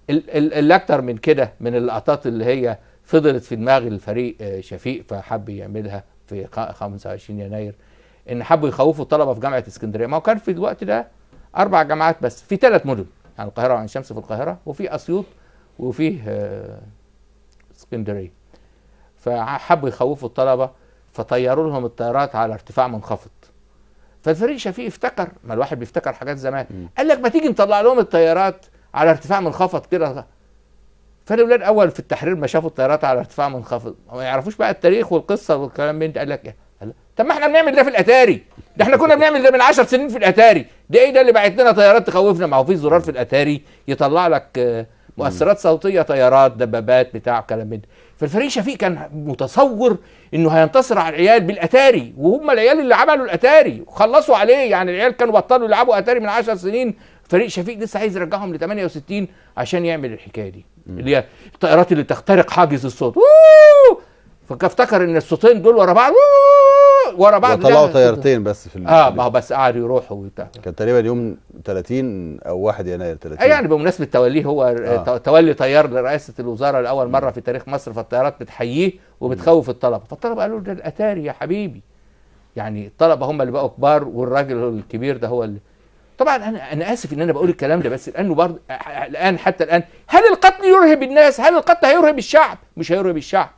اللي اكتر من كده من اللقطات اللي هي فضلت في دماغ الفريق شفيق فحب يعملها في 25 يناير، ان حبوا يخوفوا الطلبه في جامعه اسكندريه. ما هو كان في الوقت ده 4 جامعات بس في 3 مدن، يعني القاهره وعين شمس في القاهره، وفي اسيوط، وفيه اسكندريه. فحبوا يخوفوا الطلبه فطيروا لهم الطيارات على ارتفاع منخفض. فالفريق شفيق افتكر، ما الواحد بيفتكر حاجات زمان، قال لك ما تيجي نطلع لهم الطيارات على ارتفاع منخفض كده. فالاولاد اول في التحرير ما شافوا الطيارات على ارتفاع منخفض ما يعرفوش بقى التاريخ والقصه والكلام من ده، قال لك ايه؟ طب ما احنا بنعمل ده في الاتاري، ده احنا كنا بنعمل ده من 10 سنين في الاتاري، ده ايه ده اللي بعت لنا طيارات تخوفنا؟ ما هو في زرار في الاتاري يطلع لك مؤثرات صوتيه، طيارات، دبابات، بتاع كلام من ده. فالفريق شفيق كان متصور انه هينتصر على العيال بالاتاري، وهم العيال اللي عملوا الاتاري وخلصوا عليه، يعني العيال كانوا بطلوا يلعبوا اتاري من 10 سنين، فريق شفيق لسه عايز يرجعهم ل 68 عشان يعمل الحكايه دي، اللي هي الطائرات اللي تخترق حاجز الصوت. فافتكر ان الصوتين دول ورا بعض ورا بعض، وطلعوا طيارتين بس في ما هو بس قعدوا يروحوا وبتاع. كان تقريبا يوم 30 او 1 يناير 30 يعني بمناسبه توليه هو تولي طيار لرئاسه الوزاره لاول مره في تاريخ مصر، فالطيارات بتحييه وبتخوف الطلبه، فالطلبه قالوا ده الاتاري يا حبيبي. يعني الطلبه هم اللي بقوا كبار والراجل الكبير ده هو اللي. طبعا انا اسف ان انا بقول الكلام ده، بس لانه برضه الان حتى الان هل القتل يرهب الناس؟ هل القتل هيرهب الشعب؟ مش هيرهب الشعب.